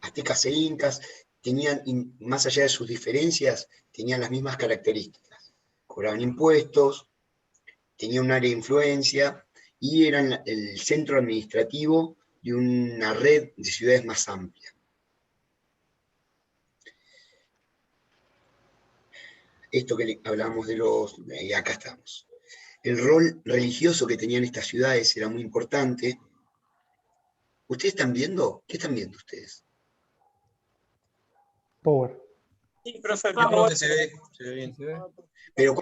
aztecas e incas tenían, más allá de sus diferencias, tenían las mismas características. Cobraban impuestos, tenían un área de influencia y eran el centro administrativo de una red de ciudades más amplia. Esto que hablábamos de acá estamos. El rol religioso que tenían estas ciudades era muy importante. ¿Ustedes están viendo? ¿Qué están viendo ustedes? Power. Sí, profe, Creo que se ve bien. ¿Se ve? Pero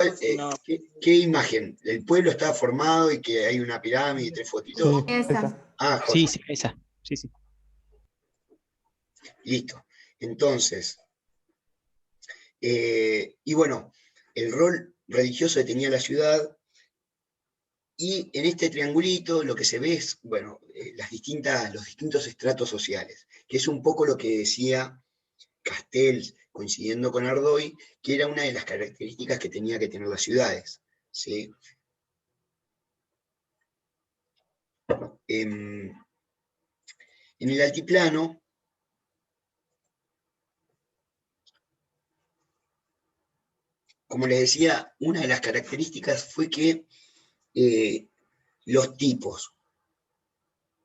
¿qué imagen? ¿El pueblo está formado y que hay una pirámide y 3 fotitos? Sí, Esa. Ah, Sí, sí, esa. Sí, sí. listo. Entonces, y bueno, el rol religioso que tenía la ciudad, y en este triangulito lo que se ve es, bueno, los distintos estratos sociales, que es un poco lo que decía Castells, coincidiendo con Ardoy, que era una de las características que tenía que tener las ciudades, ¿sí? En el altiplano, como les decía, una de las características fue que los tipos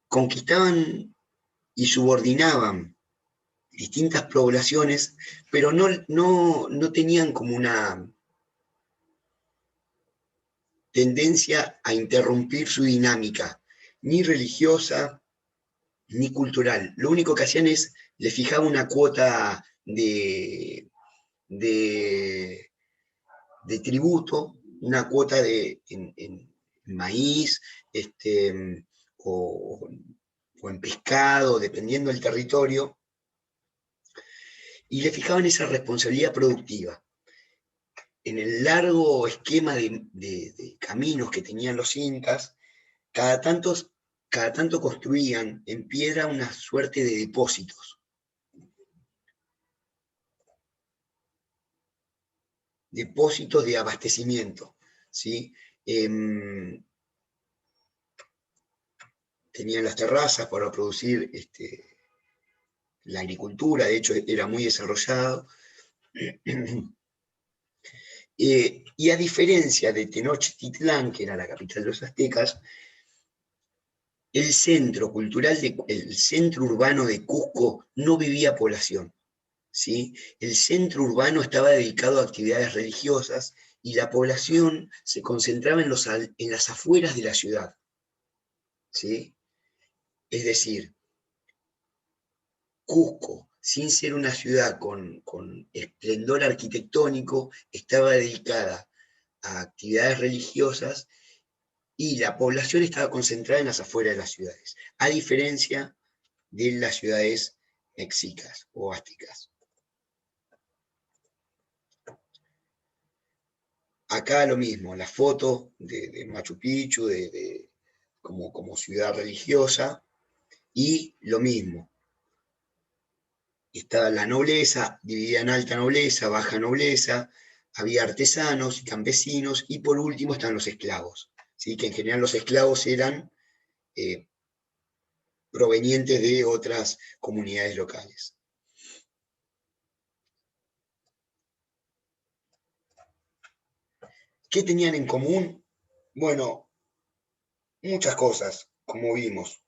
conquistaban y subordinaban distintas poblaciones, pero no tenían como una tendencia a interrumpir su dinámica, ni religiosa, ni cultural. Lo único que hacían es, le fijaban una cuota de tributo, una cuota en maíz, o en pescado, dependiendo del territorio, y le fijaban esa responsabilidad productiva. En el largo esquema de caminos que tenían los incas, cada tanto construían en piedra una suerte de depósitos. Depósitos de abastecimiento, ¿sí? Tenían las terrazas para producir la agricultura, de hecho era muy desarrollado. Y a diferencia de Tenochtitlán, que era la capital de los aztecas, el centro cultural, el centro urbano de Cusco no vivía población, ¿sí? El centro urbano estaba dedicado a actividades religiosas y la población se concentraba en las afueras de la ciudad, ¿sí? Es decir, Cusco, sin ser una ciudad con esplendor arquitectónico, estaba dedicada a actividades religiosas y la población estaba concentrada en las afueras de las ciudades, a diferencia de las ciudades mexicas o aztecas. Acá lo mismo, la foto de Machu Picchu, como ciudad religiosa, y lo mismo. Estaba la nobleza, dividida en alta nobleza, baja nobleza, había artesanos y campesinos, y por último están los esclavos, ¿sí? Que en general los esclavos eran provenientes de otras comunidades locales. ¿Qué tenían en común? Bueno, muchas cosas, como vimos,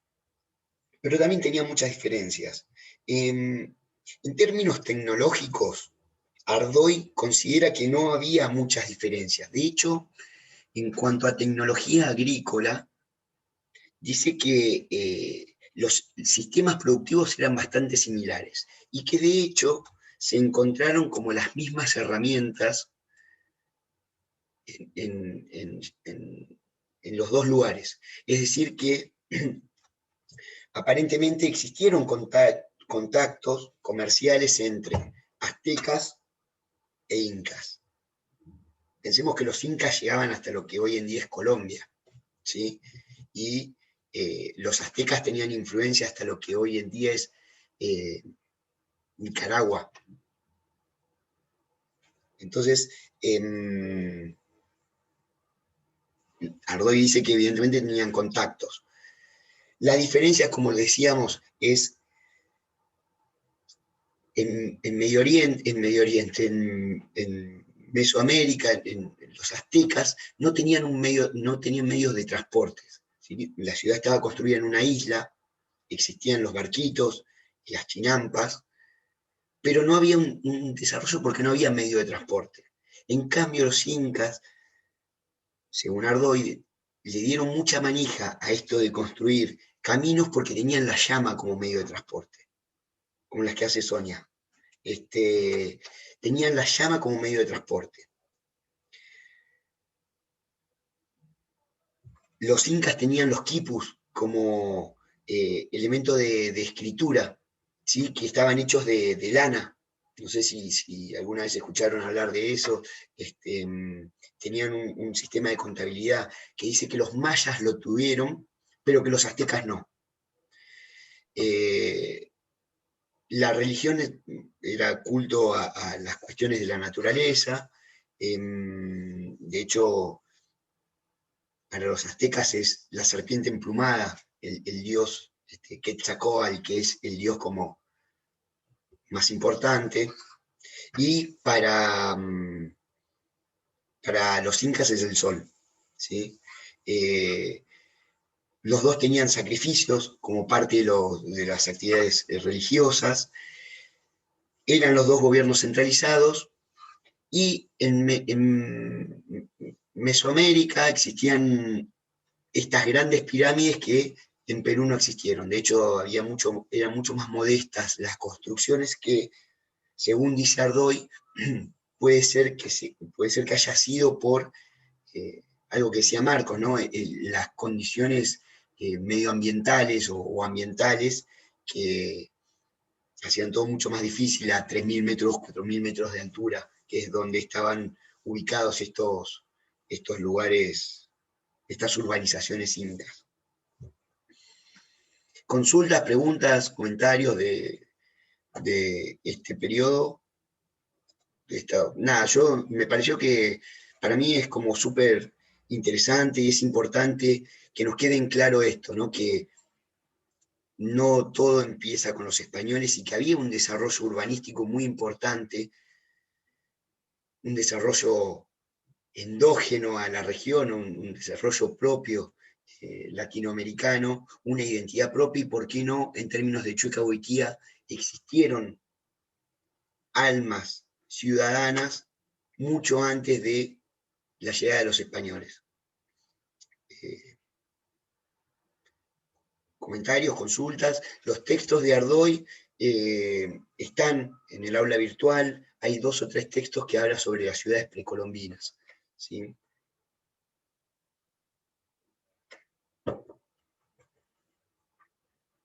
pero también tenían muchas diferencias. En términos tecnológicos, Ardoy considera que no había muchas diferencias. De hecho, en cuanto a tecnología agrícola, dice que los sistemas productivos eran bastante similares y que de hecho se encontraron como las mismas herramientas en los dos lugares. Es decir que aparentemente existieron contactos comerciales entre aztecas e incas. Pensemos que los incas llegaban hasta lo que hoy en día es Colombia, ¿sí? Y los aztecas tenían influencia hasta lo que hoy en día es Nicaragua. Entonces, Ardoy dice que evidentemente tenían contactos. La diferencia, como decíamos, es en Medio Oriente, en Mesoamérica, en los aztecas, no tenían medios de transporte. ¿Sí? La ciudad estaba construida en una isla, existían los barquitos, las chinampas, pero no había un desarrollo porque no había medio de transporte. En cambio, los incas, según Ardoy, le dieron mucha manija a esto de construir caminos porque tenían la llama como medio de transporte, como las que hace Sonia. Tenían la llama como medio de transporte. Los incas tenían los quipus como elemento de escritura, ¿sí? Que estaban hechos de lana. No sé si alguna vez escucharon hablar de eso. Tenían un sistema de contabilidad que dice que los mayas lo tuvieron, pero que los aztecas no. La religión era culto a las cuestiones de la naturaleza. De hecho, para los aztecas es la serpiente emplumada, el dios Quetzalcóatl, que es el dios como más importante, y para los incas es el sol. ¿Sí? Los dos tenían sacrificios como parte de las actividades religiosas, eran los dos gobiernos centralizados, y en Mesoamérica existían estas grandes pirámides que en Perú no existieron. De hecho, eran mucho más modestas las construcciones que, según dice Ardoy, puede ser que haya sido por algo que decía Marcos, ¿no? Las condiciones medioambientales o ambientales que hacían todo mucho más difícil a 3.000 metros, 4.000 metros de altura, que es donde estaban ubicados estos lugares, estas urbanizaciones incas. Consultas, preguntas, comentarios de este periodo. Nada, me pareció que para mí es como súper interesante y es importante que nos quede en claro esto, ¿no? Que no todo empieza con los españoles y que había un desarrollo urbanístico muy importante, un desarrollo endógeno a la región, un desarrollo propio latinoamericano, una identidad propia y, ¿por qué no, en términos de Chueca existieron almas ciudadanas mucho antes de la llegada de los españoles? Comentarios, consultas. Los textos de Ardoy están en el aula virtual. Hay 2 o 3 textos que hablan sobre las ciudades precolombinas. ¿Sí?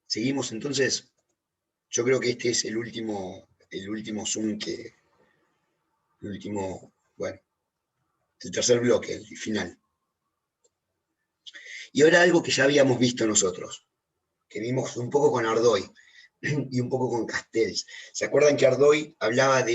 Seguimos entonces. Yo creo que este es el último Zoom bueno, el tercer bloque, el final. Y ahora algo que ya habíamos visto nosotros, que vimos un poco con Ardoy y un poco con Castells. ¿Se acuerdan que Ardoy hablaba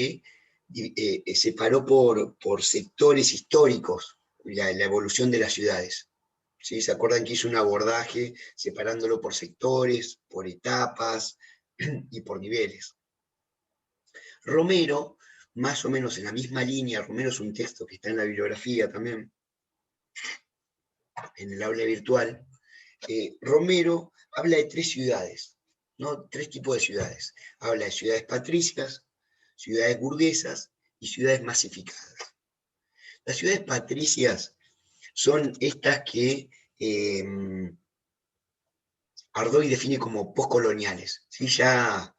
separó por sectores históricos la evolución de las ciudades? ¿Sí? ¿Se acuerdan que hizo un abordaje separándolo por sectores, por etapas y por niveles? Romero, más o menos en la misma línea, Romero es un texto que está en la bibliografía también, en el aula virtual. Romero habla de 3 ciudades, ¿no? 3 tipos de ciudades. Habla de ciudades patricias, ciudades burguesas y ciudades masificadas. Las ciudades patricias son estas que Ardoy define como postcoloniales, ¿sí? Ya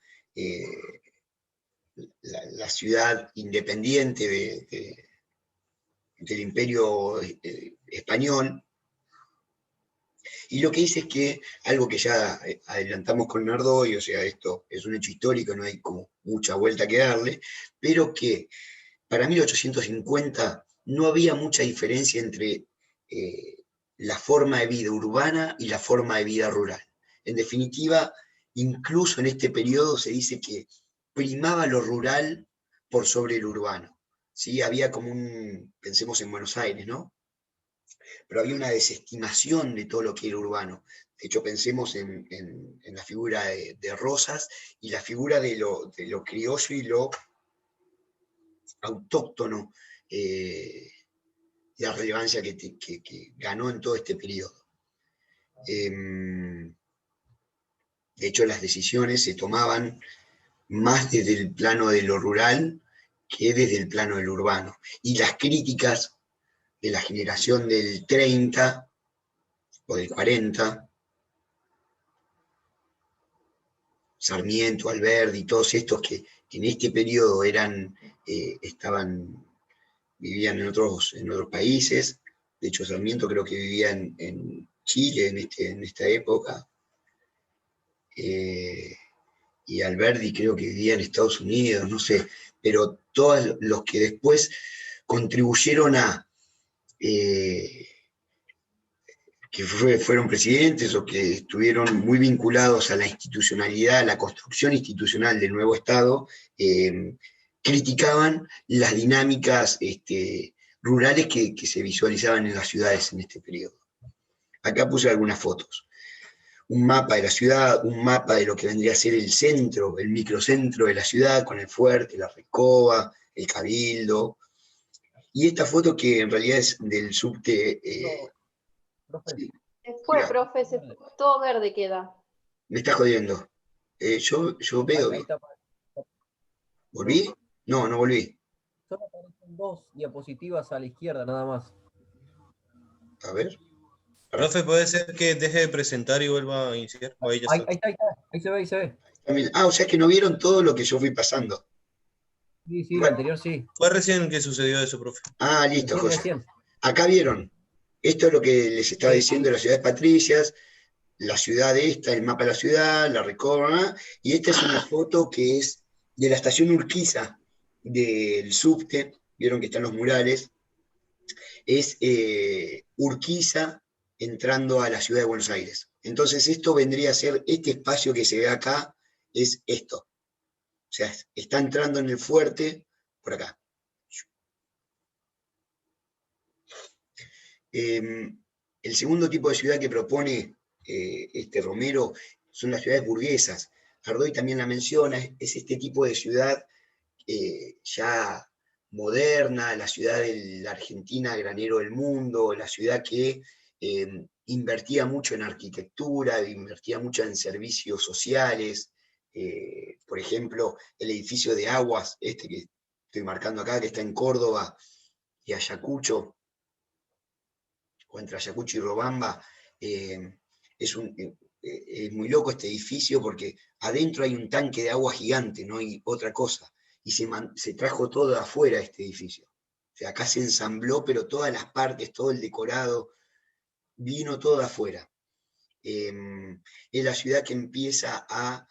la ciudad independiente del imperio español. Y lo que dice es que, algo que ya adelantamos con Ardoy, o sea, esto es un hecho histórico, no hay como mucha vuelta que darle, pero que para 1850 no había mucha diferencia entre la forma de vida urbana y la forma de vida rural. En definitiva, incluso en este periodo se dice que primaba lo rural por sobre lo urbano. ¿Sí? Había como pensemos en Buenos Aires, ¿no? pero había una desestimación de todo lo que era urbano. De hecho, pensemos en la figura de Rosas y la figura de lo criollo y lo autóctono, la relevancia que ganó en todo este periodo. De hecho, las decisiones se tomaban más desde el plano de lo rural que desde el plano del urbano. Y las críticas de la generación del 30 o del 40, Sarmiento, Alberdi, todos estos que en este periodo vivían en otros países. De hecho, Sarmiento creo que vivía en Chile en esta época. Y Alberdi creo que vivía en Estados Unidos, no sé, pero todos los que después contribuyeron que fueron presidentes o que estuvieron muy vinculados a la institucionalidad, a la construcción institucional del nuevo Estado, criticaban las dinámicas rurales que se visualizaban en las ciudades en este periodo. Acá puse algunas fotos. Un mapa de la ciudad, un mapa de lo que vendría a ser el centro, el microcentro de la ciudad, con el fuerte, la Recoba, el Cabildo. Y esta foto que en realidad es del subte. Sí. Profe, todo verde queda. Me está jodiendo. Yo veo bien. ¿Volví? No, no volví. Solo aparecen 2 diapositivas a la izquierda, nada más. A ver. Profe, ¿puede ser que deje de presentar y vuelva a iniciar? Ahí está. Ahí se ve. O sea que no vieron todo lo que yo fui pasando. Sí, bueno, el anterior sí. Fue recién que sucedió eso, profe. Listo, José. Acá vieron. Esto es lo que les estaba diciendo de las ciudades patricias, la ciudad esta, el mapa de la ciudad, la Recoba, y esta es una foto que es de la estación Urquiza del subte, vieron que están los murales, es Urquiza entrando a la ciudad de Buenos Aires. Entonces esto vendría a ser, este espacio que se ve acá, es esto. O sea, está entrando en el fuerte por acá. El segundo tipo de ciudad que propone Romero son las ciudades burguesas. Ardoy también la menciona, es este tipo de ciudad ya moderna, la ciudad de la Argentina, granero del mundo, la ciudad que invertía mucho en arquitectura, invertía mucho en servicios sociales. Por ejemplo, el edificio de aguas, este que estoy marcando acá, que está en Córdoba y Ayacucho, o entre Ayacucho y Robamba, es muy loco este edificio porque adentro hay un tanque de agua gigante, no hay otra cosa, y se trajo todo de afuera este edificio. O sea, acá se ensambló, pero todas las partes, todo el decorado, vino todo de afuera. Es la ciudad que empieza a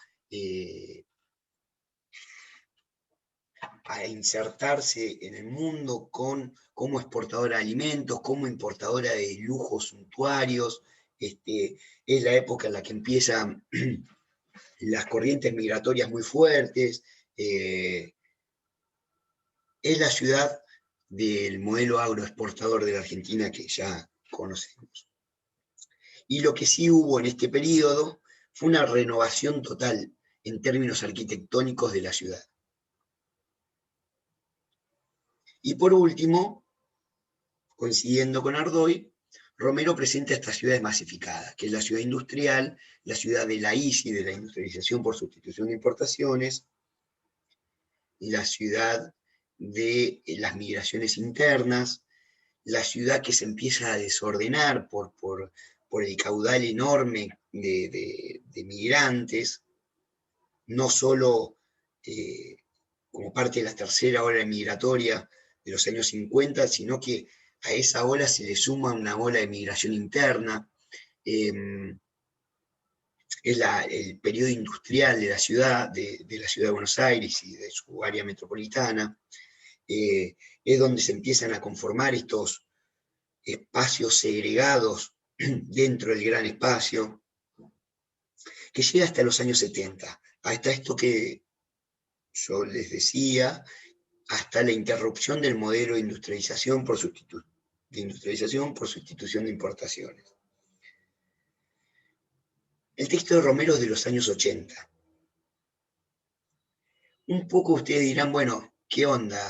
insertarse en el mundo como exportadora de alimentos, como importadora de lujos suntuarios. Es la época en la que empiezan las corrientes migratorias muy fuertes. Es la ciudad del modelo agroexportador de la Argentina que ya conocemos. Y lo que sí hubo en este periodo fue una renovación total en términos arquitectónicos de la ciudad. Y por último, coincidiendo con Ardoy, Romero presenta estas ciudades masificadas, que es la ciudad industrial, la ciudad de la ISI, de la industrialización por sustitución de importaciones, y la ciudad de las migraciones internas, la ciudad que se empieza a desordenar por el caudal enorme de migrantes, no solo como parte de la tercera ola migratoria de los años 50, sino que a esa ola se le suma una ola de migración interna. Es el periodo industrial de la ciudad de Buenos Aires y de su área metropolitana. Es donde se empiezan a conformar estos espacios segregados dentro del gran espacio, que llega hasta los años 70, hasta esto que yo les decía, hasta la interrupción del modelo de industrialización por de industrialización por sustitución de importaciones. El texto de Romero es de los años 80. Un poco ustedes dirán, bueno, ¿qué onda,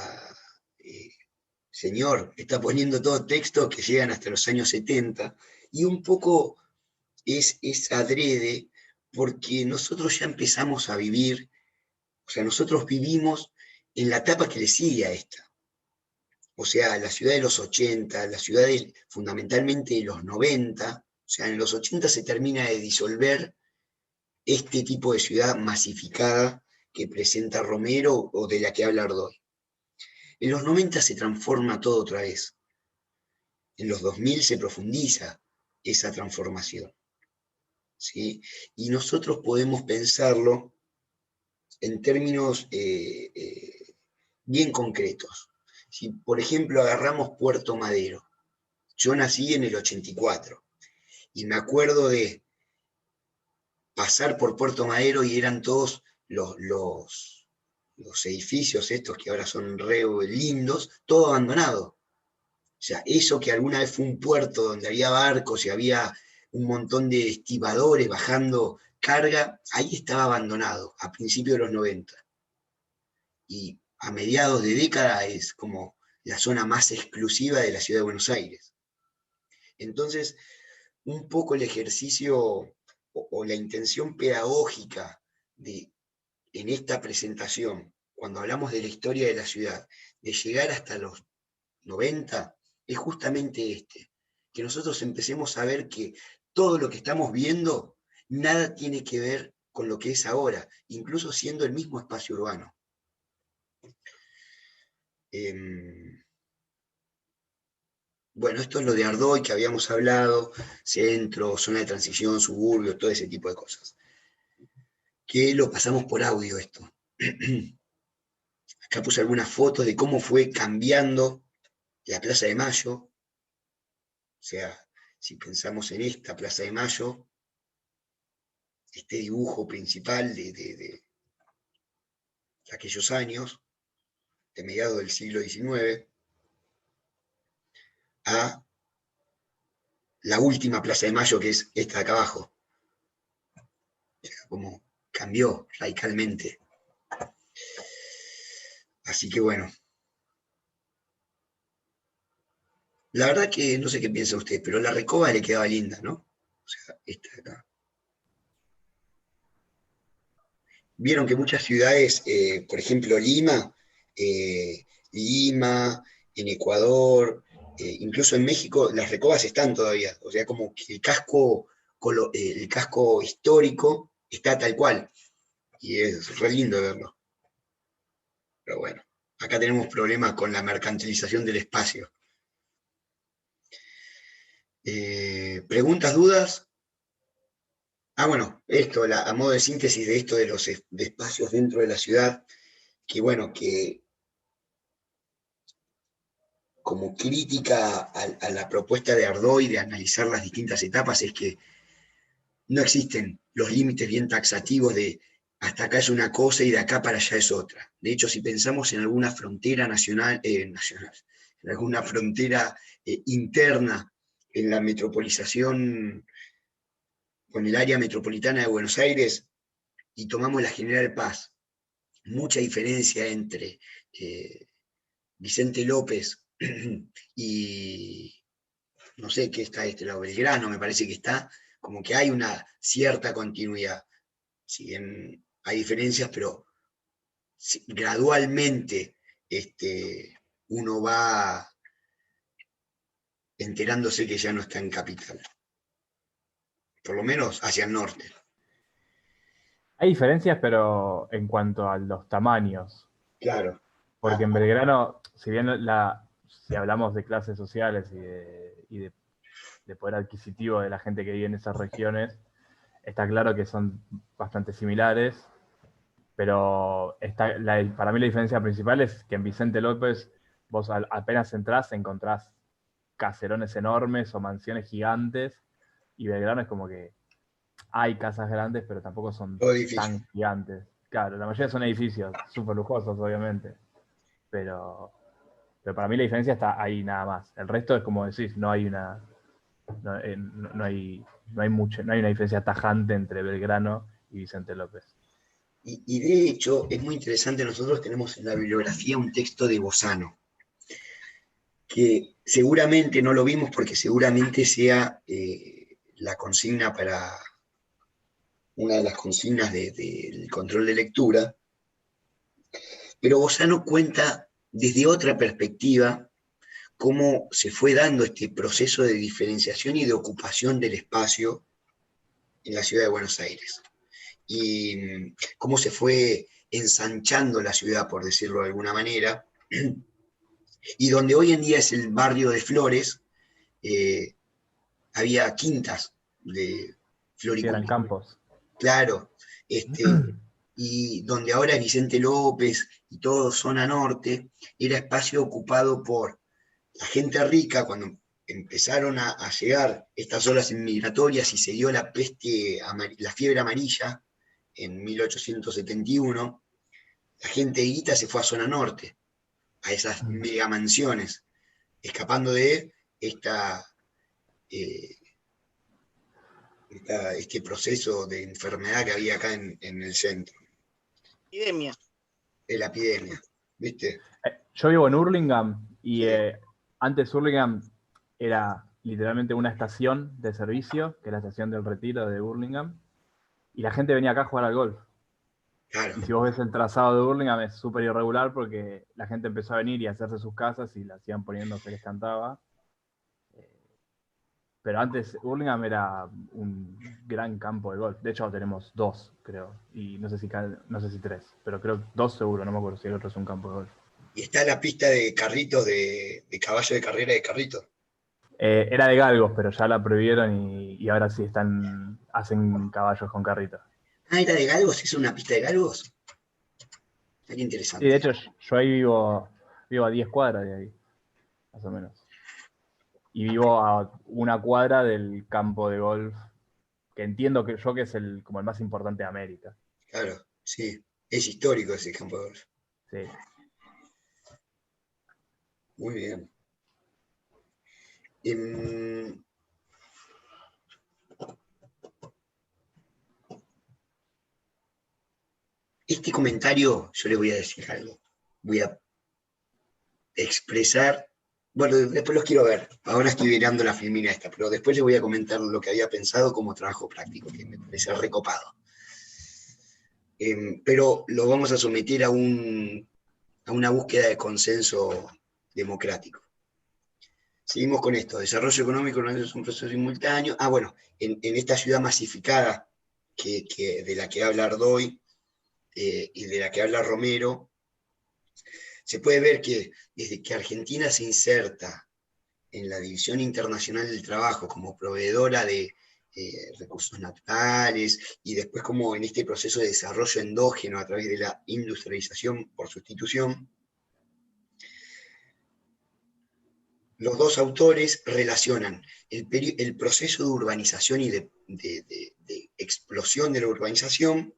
señor? Está poniendo todo textos que llegan hasta los años 70, y un poco es adrede porque nosotros ya empezamos a vivir, o sea, nosotros vivimos en la etapa que le sigue a esta. O sea, la ciudad de los 80, la ciudad fundamentalmente de los 90, o sea, en los 80 se termina de disolver este tipo de ciudad masificada que presenta Romero o de la que habla Ardoy. En los 90 se transforma todo otra vez. En los 2000 se profundiza esa transformación, ¿sí? Y nosotros podemos pensarlo en términos bien concretos. Si, por ejemplo, agarramos Puerto Madero, yo nací en el 84 y me acuerdo de pasar por Puerto Madero y eran todos los edificios estos que ahora son re lindos, todo abandonado. O sea, eso que alguna vez fue un puerto donde había barcos y había un montón de estibadores bajando carga, ahí estaba abandonado a principios de los 90. Y a mediados de década es como la zona más exclusiva de la ciudad de Buenos Aires. Entonces, un poco el ejercicio o la intención pedagógica en esta presentación, cuando hablamos de la historia de la ciudad, de llegar hasta los 90, es justamente que nosotros empecemos a ver que todo lo que estamos viendo, nada tiene que ver con lo que es ahora, incluso siendo el mismo espacio urbano. Bueno, esto es lo de Ardoy que habíamos hablado, centro, zona de transición, suburbio, todo ese tipo de cosas. Que lo pasamos por audio esto. Acá puse algunas fotos de cómo fue cambiando la Plaza de Mayo. O sea, si pensamos en esta Plaza de Mayo, este dibujo principal de aquellos años, de mediados del siglo XIX, a la última Plaza de Mayo, que es esta de acá abajo. O sea, como cambió radicalmente. Así que bueno. La verdad que no sé qué piensa usted, pero la Recoba le quedaba linda, ¿no? O sea, esta de acá. Vieron que muchas ciudades, por ejemplo Lima, en Ecuador, incluso en México, las Recobas están todavía. O sea, como que el casco histórico está tal cual. Y es re lindo verlo. Pero bueno, acá tenemos problemas con la mercantilización del espacio. ¿Preguntas, dudas? Bueno, esto, a modo de síntesis de esto de los de espacios dentro de la ciudad, que bueno, que como crítica a la propuesta de Ardoy de analizar las distintas etapas es que no existen los límites bien taxativos de hasta acá es una cosa y de acá para allá es otra. De hecho, si pensamos en alguna frontera nacional, en alguna frontera interna en la metropolización, con el área metropolitana de Buenos Aires, y tomamos la General Paz, mucha diferencia entre Vicente López y no sé qué está de este lado, Belgrano me parece que está, como que hay una cierta continuidad. Si bien hay diferencias, pero gradualmente uno va enterándose que ya no está en capital. Por lo menos hacia el norte. Hay diferencias, pero en cuanto a los tamaños. Claro. Porque en Belgrano, si bien si hablamos de clases sociales y de poder adquisitivo de la gente que vive en esas regiones, está claro que son bastante similares, pero para mí la diferencia principal es que en Vicente López vos apenas encontrás caserones enormes o mansiones gigantes, y Belgrano es como que hay casas grandes, pero tampoco son tan gigantes. Claro, la mayoría son edificios súper lujosos, obviamente, pero Pero para mí la diferencia está ahí nada más. El resto es como decís, no hay una no hay una diferencia tajante entre Belgrano y Vicente López. Y de hecho, es muy interesante, nosotros tenemos en la bibliografía un texto de Bozano, que seguramente no lo vimos porque seguramente sea la consigna para una de las consignas del control de lectura, pero Bozano cuenta desde otra perspectiva cómo se fue dando este proceso de diferenciación y de ocupación del espacio en la ciudad de Buenos Aires. Y cómo se fue ensanchando la ciudad, por decirlo de alguna manera, y donde hoy en día es el barrio de Flores, había quintas de floricultura. Eran campos. Claro, y donde ahora es Vicente López y todo zona norte, era espacio ocupado por la gente rica. Cuando empezaron a llegar estas olas migratorias y se dio la fiebre amarilla en 1871, la gente de guita se fue a zona norte, a esas mega mansiones, escapando de este proceso de enfermedad que había acá en el centro. Epidemia. De la epidemia, ¿viste? Yo vivo en Hurlingham y Sí. antes Hurlingham era literalmente una estación de servicio, que es la estación del Retiro de Hurlingham, y la gente venía acá a jugar al golf. Claro. Y si vos ves el trazado de Hurlingham es súper irregular porque la gente empezó a venir y a hacerse sus casas y las iban poniendo, se les cantaba. Pero antes Hurlingham era un gran campo de golf. De hecho tenemos 2, creo. Y no sé si 3, pero creo 2 seguro, no me acuerdo si el otro es un campo de golf. Y está la pista de carritos, de caballo de carrera de carritos. Era de galgos, pero ya la prohibieron y ahora sí hacen caballos con carritos. Ah, ¿era de galgos? ¿Es una pista de galgos? Qué interesante. Sí, de hecho yo ahí vivo a 10 cuadras de ahí, más o menos. Y vivo a 1 cuadra del campo de golf, que entiendo que es como el más importante de América. Claro, sí. Es histórico ese campo de golf. Sí. Muy bien. Este comentario, yo le voy a decir algo. Voy a expresar. Bueno, después los quiero ver. Ahora estoy mirando la filmina esta, pero después les voy a comentar lo que había pensado como trabajo práctico, que me parece recopado. Pero lo vamos a someter a una búsqueda de consenso democrático. Seguimos con esto. Desarrollo económico no es un proceso simultáneo. Bueno, en esta ciudad masificada de la que habla Ardoy y de la que habla Romero, se puede ver que desde que Argentina se inserta en la División Internacional del Trabajo como proveedora de recursos naturales y después como en este proceso de desarrollo endógeno a través de la industrialización por sustitución, los dos autores relacionan el proceso de urbanización y de explosión de la urbanización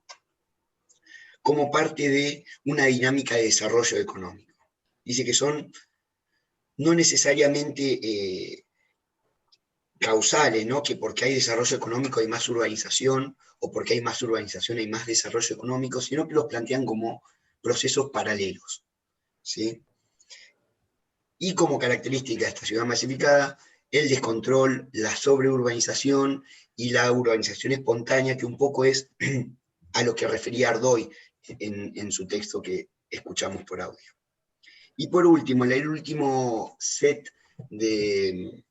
como parte de una dinámica de desarrollo económico. Dice que son no necesariamente causales, ¿no? Que porque hay desarrollo económico hay más urbanización, o porque hay más urbanización hay más desarrollo económico, sino que los plantean como procesos paralelos, ¿sí? Y como característica de esta ciudad masificada, el descontrol, la sobreurbanización y la urbanización espontánea, que un poco es a lo que refería Ardoy en su texto que escuchamos por audio. Y por último, el último set de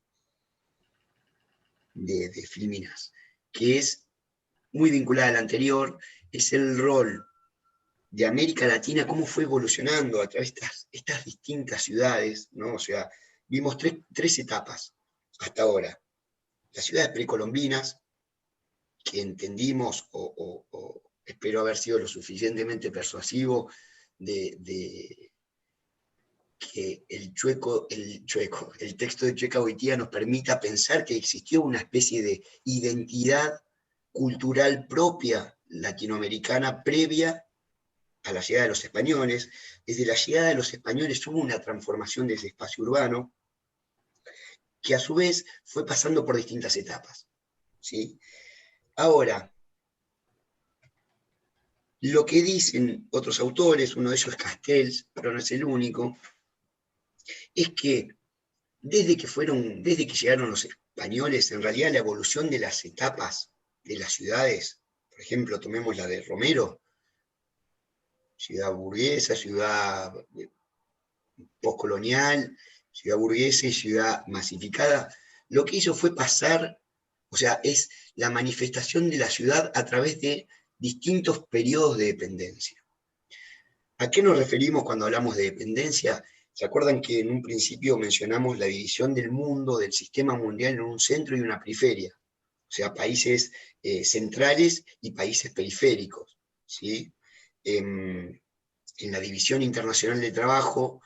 filminas, que es muy vinculada al anterior, es el rol de América Latina, cómo fue evolucionando a través de estas distintas ciudades, ¿no? O sea, vimos tres etapas hasta ahora. Las ciudades precolombinas, que entendimos, o espero haber sido lo suficientemente persuasivo, de que el texto de Chueca Goitía nos permita pensar que existió una especie de identidad cultural propia latinoamericana previa a la llegada de los españoles. Desde la llegada de los españoles hubo una transformación de ese espacio urbano, que a su vez fue pasando por distintas etapas, ¿sí? Ahora, lo que dicen otros autores, uno de ellos es Castells, pero no es el único, es que desde que llegaron los españoles, en realidad la evolución de las etapas de las ciudades, por ejemplo, tomemos la de Romero, ciudad burguesa, ciudad postcolonial, ciudad burguesa y ciudad masificada, lo que hizo fue pasar, o sea, es la manifestación de la ciudad a través de distintos periodos de dependencia. ¿A qué nos referimos cuando hablamos de dependencia? ¿Se acuerdan que en un principio mencionamos la división del mundo, del sistema mundial en un centro y una periferia? O sea, países centrales y países periféricos, ¿sí? En la División Internacional de Trabajo,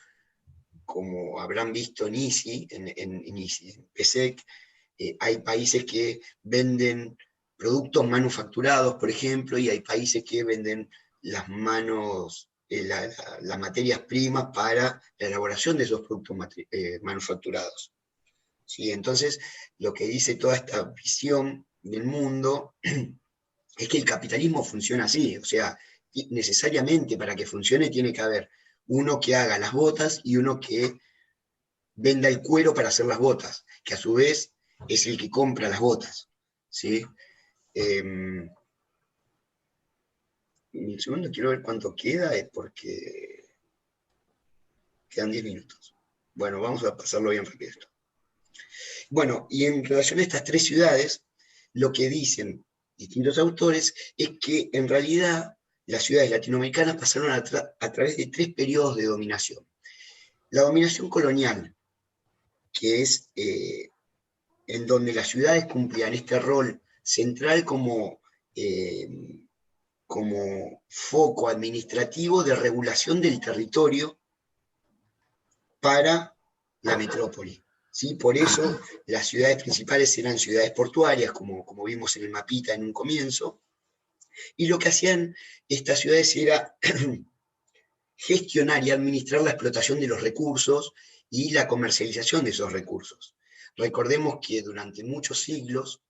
como habrán visto en ISI, en PSEC, hay países que venden productos manufacturados, por ejemplo, y hay países que venden las materias primas para la elaboración de esos productos manufacturados. ¿Sí? Entonces, lo que dice toda esta visión del mundo es que el capitalismo funciona así, o sea, necesariamente para que funcione tiene que haber uno que haga las botas y uno que venda el cuero para hacer las botas, que a su vez es el que compra las botas, ¿sí? Un segundo, quiero ver cuánto queda, porque quedan 10 minutos. Bueno, vamos a pasarlo bien rápido esto. Bueno, y en relación a estas tres ciudades, lo que dicen distintos autores es que en realidad las ciudades latinoamericanas pasaron a través de tres periodos de dominación. La dominación colonial, que es en donde las ciudades cumplían este rol central como foco administrativo de regulación del territorio para la metrópoli. ¿Sí? Por eso las ciudades principales eran ciudades portuarias, como vimos en el mapita en un comienzo, y lo que hacían estas ciudades era gestionar y administrar la explotación de los recursos y la comercialización de esos recursos. Recordemos que durante muchos siglos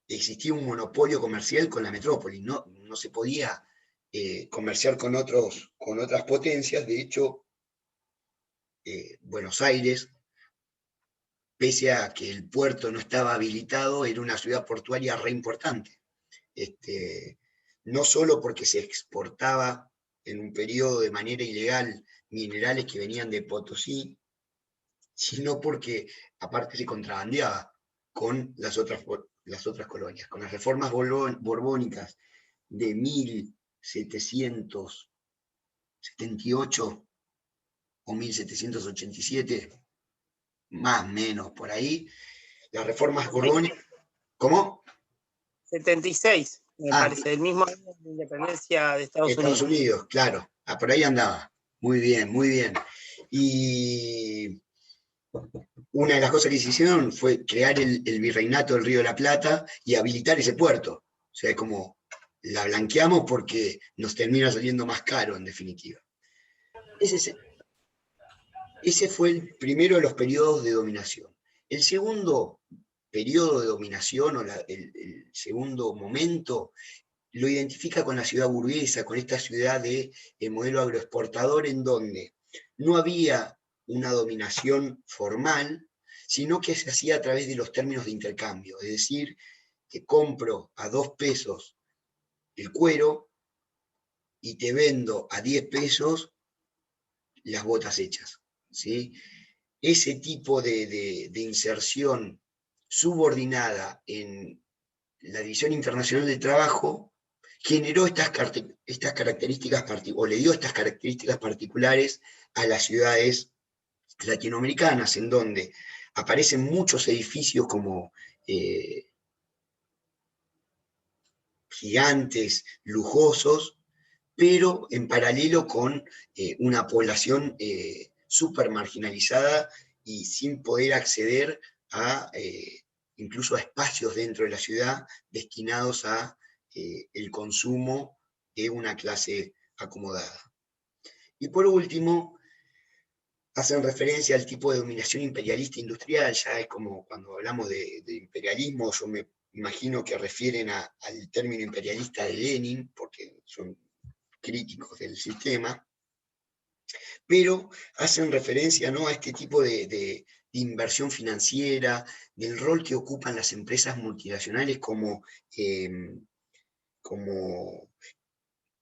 existía un monopolio comercial con la metrópoli, no se podía comerciar con otras potencias. De hecho, Buenos Aires, pese a que el puerto no estaba habilitado, era una ciudad portuaria re importante. No solo porque se exportaba en un periodo de manera ilegal minerales que venían de Potosí, sino porque aparte se contrabandeaba con las otras colonias. Con las reformas borbónicas de 1778 o 1787, más o menos por ahí, las reformas borbónicas. ¿Cómo? 76, me parece, el mismo año de la independencia de Estados Unidos, claro, por ahí andaba. Muy bien, muy bien. Y una de las cosas que se hicieron fue crear el virreinato del Río de la Plata y habilitar ese puerto. O sea, como la blanqueamos porque nos termina saliendo más caro, en definitiva. Ese fue el primero de los periodos de dominación. El segundo periodo de dominación, o el segundo momento, lo identifica con la ciudad burguesa, con esta ciudad de modelo agroexportador, en donde no había una dominación formal, sino que se hacía a través de los términos de intercambio, es decir, que compro a 2 pesos el cuero y te vendo a 10 pesos las botas hechas, ¿sí? Ese tipo de inserción subordinada en la División Internacional de Trabajo generó estas características, o le dio estas características particulares a las ciudades latinoamericanas, en donde aparecen muchos edificios como gigantes, lujosos, pero en paralelo con una población súper marginalizada y sin poder acceder a incluso a espacios dentro de la ciudad destinados a el consumo de una clase acomodada. Y por último, hacen referencia al tipo de dominación imperialista industrial. Ya es como cuando hablamos de imperialismo, yo me imagino que refieren al término imperialista de Lenin, porque son críticos del sistema, pero hacen referencia, ¿no?, a este tipo de inversión financiera, del rol que ocupan las empresas multinacionales como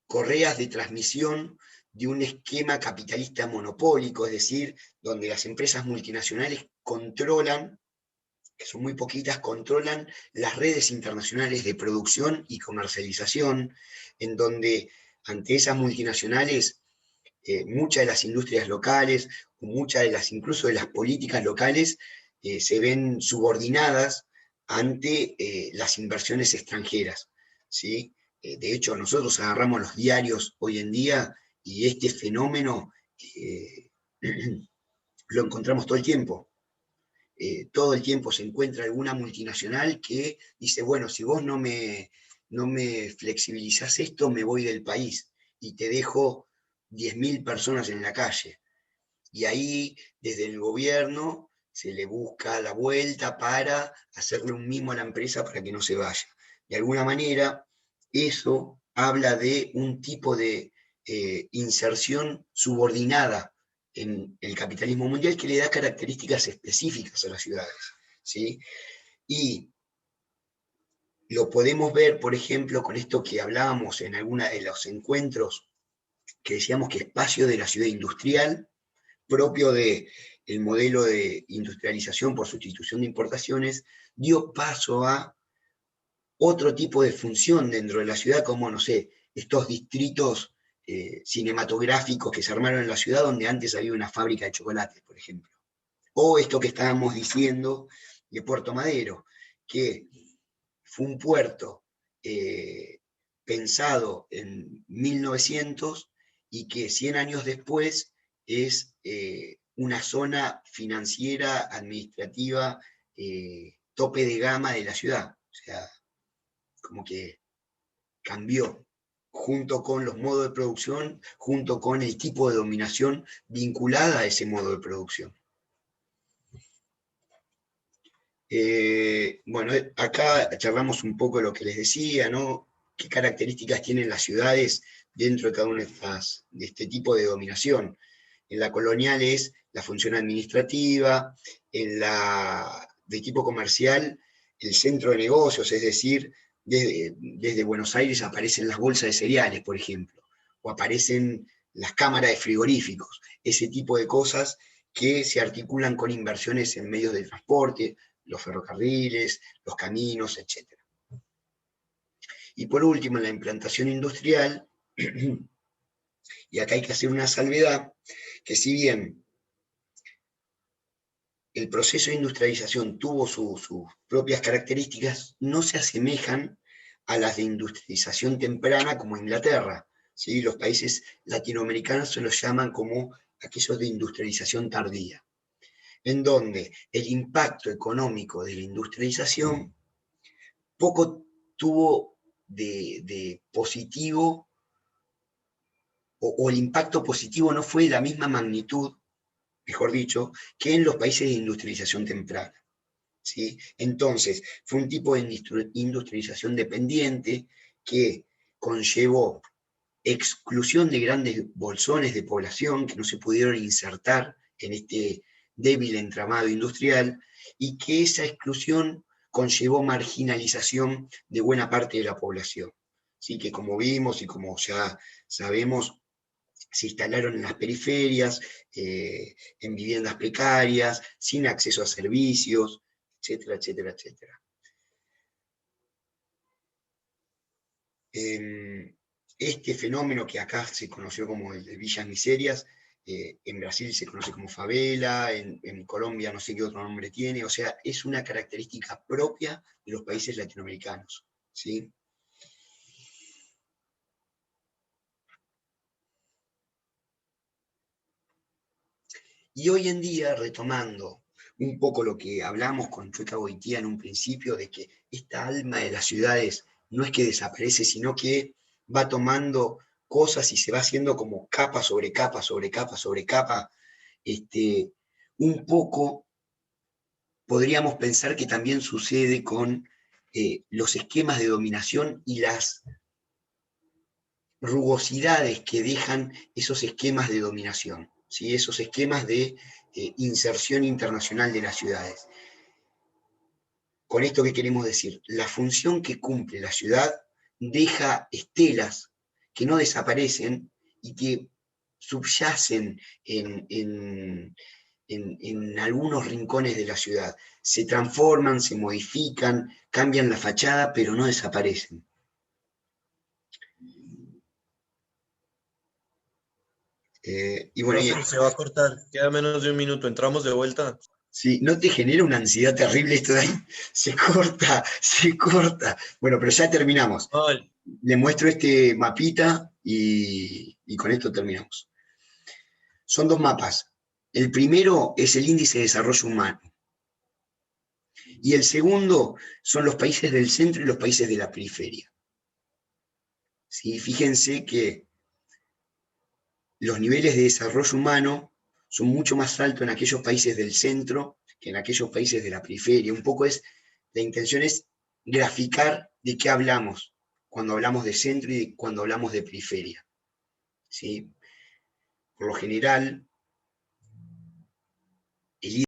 correas de transmisión de un esquema capitalista monopólico, es decir, donde las empresas multinacionales controlan, que son muy poquitas, controlan las redes internacionales de producción y comercialización, en donde ante esas multinacionales muchas de las industrias locales, muchas de las, incluso de las políticas locales, se ven subordinadas ante las inversiones extranjeras, ¿sí? De hecho, nosotros agarramos los diarios hoy en día y este fenómeno lo encontramos todo el tiempo. Todo el tiempo se encuentra alguna multinacional que dice, bueno, si vos no me flexibilizás esto, me voy del país y te dejo 10.000 personas en la calle. Y ahí, desde el gobierno, se le busca la vuelta para hacerle un mimo a la empresa para que no se vaya. De alguna manera, eso habla de un tipo de inserción subordinada en el capitalismo mundial que le da características específicas a las ciudades, ¿sí? Y lo podemos ver, por ejemplo, con esto que hablábamos en alguna de los encuentros, que decíamos que espacio de la ciudad industrial, propio del modelo de industrialización por sustitución de importaciones, dio paso a otro tipo de función dentro de la ciudad, como, no sé, estos distritos cinematográficos que se armaron en la ciudad donde antes había una fábrica de chocolates, por ejemplo. O esto que estábamos diciendo de Puerto Madero, que fue un puerto pensado en 1900 y que 100 años después es una zona financiera, administrativa, tope de gama de la ciudad. O sea, como que cambió junto con los modos de producción, junto con el tipo de dominación vinculada a ese modo de producción. Bueno, acá charlamos un poco de lo que les decía, ¿no? Qué características tienen las ciudades dentro de cada una de este tipo de dominación. En la colonial es la función administrativa, en la de tipo comercial, el centro de negocios, es decir, desde Buenos Aires aparecen las bolsas de cereales, por ejemplo, o aparecen las cámaras de frigoríficos, ese tipo de cosas que se articulan con inversiones en medios de transporte, los ferrocarriles, los caminos, etc. Y por último, en la implantación industrial, y acá hay que hacer una salvedad, que si bien el proceso de industrialización tuvo sus propias características, no se asemejan a las de industrialización temprana como Inglaterra, ¿sí? Los países latinoamericanos se los llaman como aquellos de industrialización tardía, en donde el impacto económico de la industrialización poco tuvo de positivo, o el impacto positivo no fue de la misma magnitud, mejor dicho, que en los países de industrialización temprana, ¿sí? Entonces, fue un tipo de industrialización dependiente que conllevó exclusión de grandes bolsones de población que no se pudieron insertar en este débil entramado industrial, y que esa exclusión conllevó marginalización de buena parte de la población, ¿sí? Que como vimos y como ya sabemos, se instalaron en las periferias, en viviendas precarias, sin acceso a servicios, etcétera, etcétera, etcétera. Este fenómeno que acá se conoció como el de villas miserias, en Brasil se conoce como favela, en Colombia no sé qué otro nombre tiene, o sea, es una característica propia de los países latinoamericanos, ¿sí? Y hoy en día, retomando un poco lo que hablamos con Chueca Goitía en un principio, de que esta alma de las ciudades no es que desaparece, sino que va tomando cosas y se va haciendo como capa sobre capa, sobre capa, sobre capa. Un poco podríamos pensar que también sucede con los esquemas de dominación y las rugosidades que dejan esos esquemas de dominación, ¿sí? Esos esquemas de inserción internacional de las ciudades. Con esto, ¿qué queremos decir? La función que cumple la ciudad deja estelas que no desaparecen y que subyacen en algunos rincones de la ciudad. Se transforman, se modifican, cambian la fachada, pero no desaparecen. Y bueno, Profe, se va a cortar, queda menos de un minuto, entramos de vuelta. sí, ¿no te genera una ansiedad terrible esto de ahí? Se corta, se corta. Bueno, pero ya terminamos. Vale. Le muestro este mapita y con esto terminamos. Son dos mapas. El primero es el índice de desarrollo humano. Y el segundo son los países del centro y los países de la periferia. ¿Sí? Fíjense que los niveles de desarrollo humano son mucho más altos en aquellos países del centro que en aquellos países de la periferia. Un poco la intención es graficar de qué hablamos cuando hablamos de centro y cuando hablamos de periferia. ¿Sí? Por lo general, el